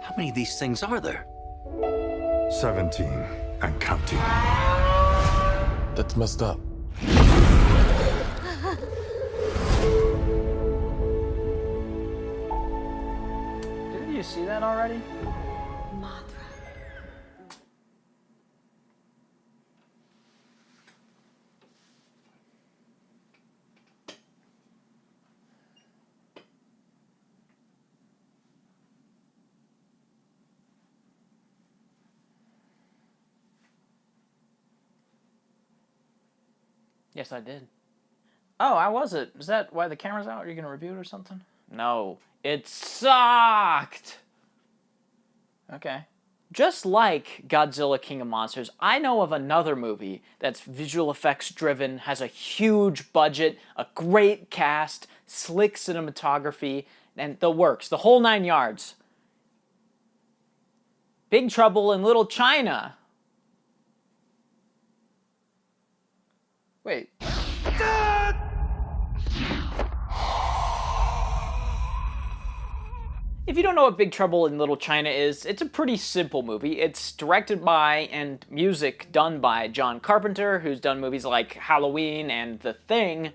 How many of these things are there? 17 and counting. That's messed up. Didn't you see that already? Yes, I did. Oh, how was it? Is that why the camera's out? Are you going to review it or something? No. It sucked! Okay. Just like Godzilla King of Monsters, I know of another movie that's visual effects driven, has a huge budget, a great cast, slick cinematography, and the works, the whole 9 yards. Big Trouble in Little China. Wait. If you don't know what Big Trouble in Little China is, it's a pretty simple movie. It's directed by and music done by John Carpenter, who's done movies like Halloween and The Thing,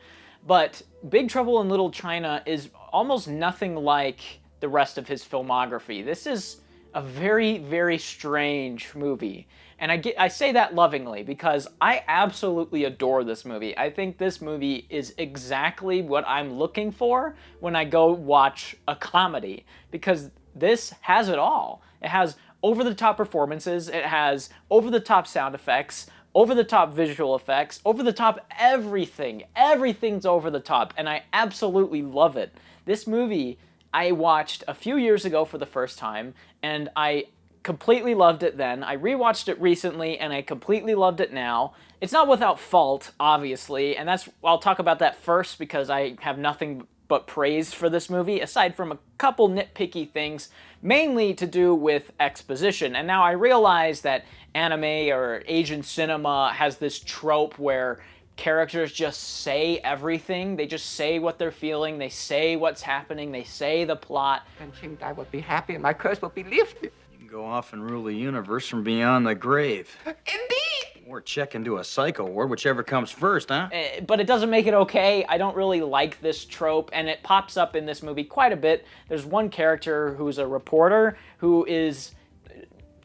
but Big Trouble in Little China is almost nothing like the rest of his filmography. This is a very, very strange movie. And I say that lovingly because I absolutely adore this movie. I think this movie is exactly what I'm looking for when I go watch a comedy, because this has it all. It has over-the-top performances, it has over-the-top sound effects, over-the-top visual effects, over-the-top everything. Everything's over the top, and I absolutely love it. This movie I watched a few years ago for the first time, and I completely loved it then. I rewatched it recently, and I completely loved it now. It's not without fault, obviously, and I'll talk about that first because I have nothing but praise for this movie, aside from a couple nitpicky things, mainly to do with exposition. And now I realize that anime or Asian cinema has this trope where characters just say everything. They just say what they're feeling. They say what's happening. They say the plot. And think I would be happy and my curse will be lifted. You can go off and rule the universe from beyond the grave. Indeed! Or check into a psycho ward, whichever comes first, huh? But it doesn't make it okay. I don't really like this trope, and it pops up in this movie quite a bit. There's one character who's a reporter who is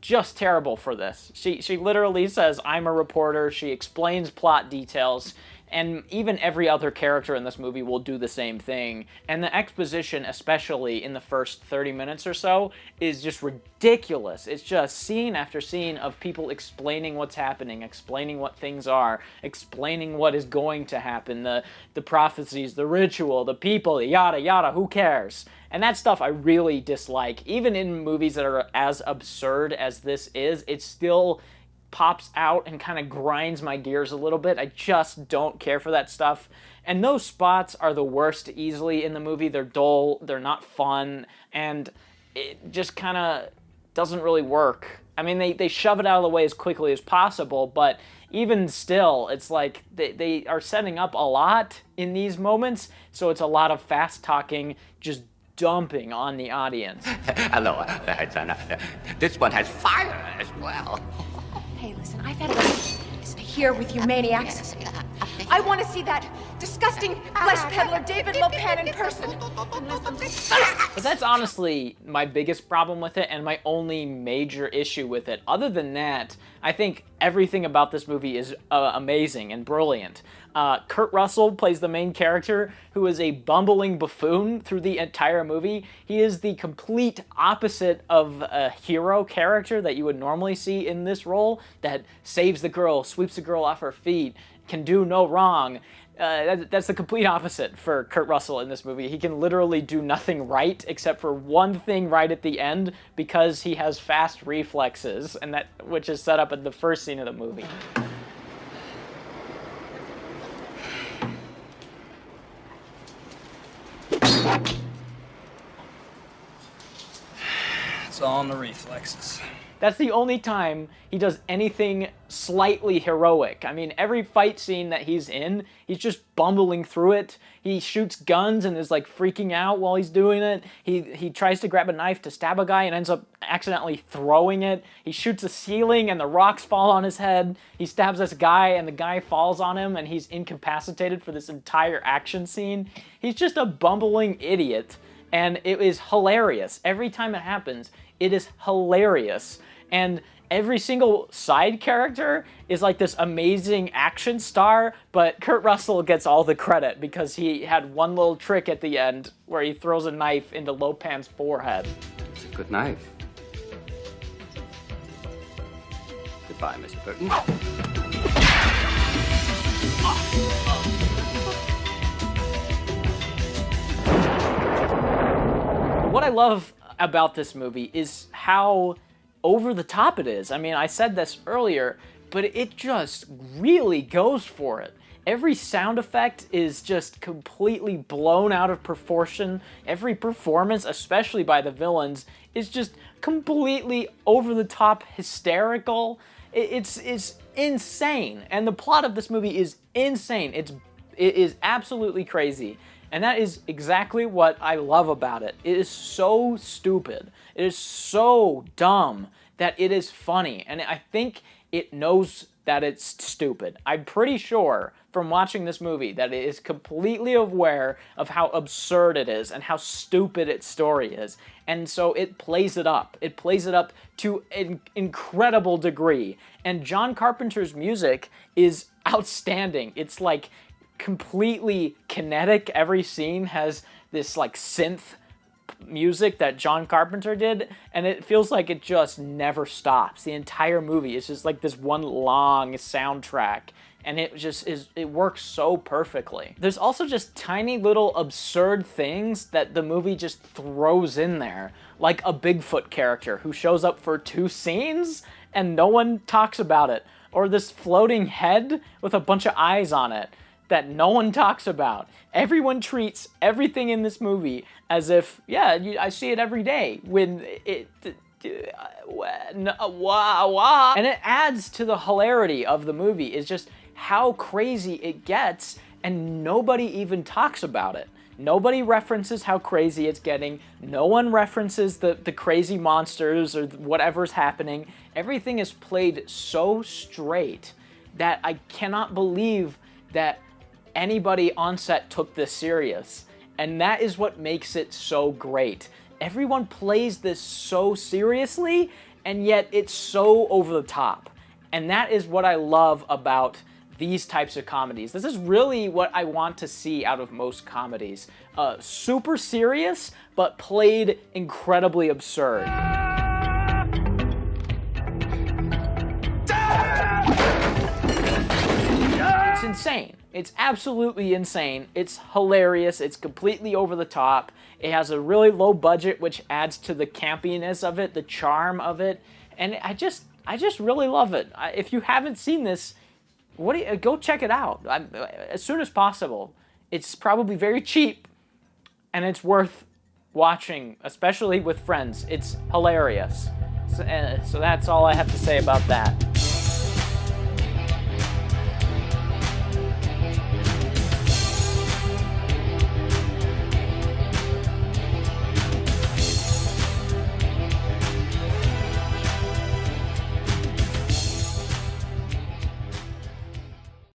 just terrible for this. She literally says, "I'm a reporter." She explains plot details, and even every other character in this movie will do the same thing. And the exposition, especially in the first 30 minutes or so, is just ridiculous. It's just scene after scene of people explaining what's happening, explaining what things are, explaining what is going to happen, the prophecies, the ritual, the people, yada yada, who cares? And that stuff I really dislike. Even in movies that are as absurd as this is, it still pops out and kind of grinds my gears a little bit. I just don't care for that stuff. And those spots are the worst easily in the movie. They're dull, they're not fun, and it just kind of doesn't really work. I mean, they shove it out of the way as quickly as possible, but even still, it's like they are setting up a lot in these moments, so it's a lot of fast talking, just dumping on the audience. Hello, this one has fire as well. Hey, listen, I've had enough here with you maniacs. I want to see that disgusting flesh peddler David Lopan in person. But that's honestly my biggest problem with it and my only major issue with it. Other than that, I think everything about this movie is amazing and brilliant. Kurt Russell plays the main character, who is a bumbling buffoon through the entire movie. He is the complete opposite of a hero character that you would normally see in this role, that saves the girl, sweeps the girl off her feet, can do no wrong. That's the complete opposite for Kurt Russell in this movie. He can literally do nothing right except for one thing right at the end because he has fast reflexes, and which is set up in the first scene of the movie. It's all in the reflexes. That's the only time he does anything slightly heroic. I mean, every fight scene that he's in, he's just bumbling through it. He shoots guns and is like freaking out while he's doing it. He tries to grab a knife to stab a guy and ends up accidentally throwing it. He shoots the ceiling and the rocks fall on his head. He stabs this guy and the guy falls on him and he's incapacitated for this entire action scene. He's just a bumbling idiot, and it is hilarious. Every time it happens, it is hilarious. And every single side character is like this amazing action star, but Kurt Russell gets all the credit because he had one little trick at the end where he throws a knife into Lopan's forehead. It's a good knife. Goodbye, Miss Burton. What I love about this movie is how over the top it is. I mean, I said this earlier, but it just really goes for it. Every sound effect is just completely blown out of proportion. Every performance, especially by the villains, is just completely over the top hysterical. It's insane. And the plot of this movie is insane. It is absolutely crazy. And that is exactly what I love about it. It is so stupid. It is so dumb that it is funny. And I think it knows that it's stupid. I'm pretty sure from watching this movie that it is completely aware of how absurd it is and how stupid its story is. And so it plays it up. It plays it up to an incredible degree. And John Carpenter's music is outstanding. It's like completely kinetic. Every scene has this like synth music that John Carpenter did, and it feels like it just never stops. The entire movie is just like this one long soundtrack, and it just is, it works so perfectly. There's also just tiny little absurd things that the movie just throws in there, like a Bigfoot character who shows up for 2 scenes and no one talks about it, or this floating head with a bunch of eyes on it that no one talks about. Everyone treats everything in this movie as if, yeah, I see it every day, when it... And it adds to the hilarity of the movie, is just how crazy it gets, and nobody even talks about it. Nobody references how crazy it's getting. No one references the crazy monsters or whatever's happening. Everything is played so straight that I cannot believe that anybody on set took this serious. And that is what makes it so great. Everyone plays this so seriously, and yet it's so over the top. And that is what I love about these types of comedies. This is really what I want to see out of most comedies. Super serious, but played incredibly absurd. It's insane. It's absolutely insane. It's hilarious. It's completely over the top. It has a really low budget, which adds to the campiness of it, the charm of it. And I just really love it. If you haven't seen this, go check it out as soon as possible. It's probably very cheap, and it's worth watching, especially with friends. It's hilarious. So that's all I have to say about that.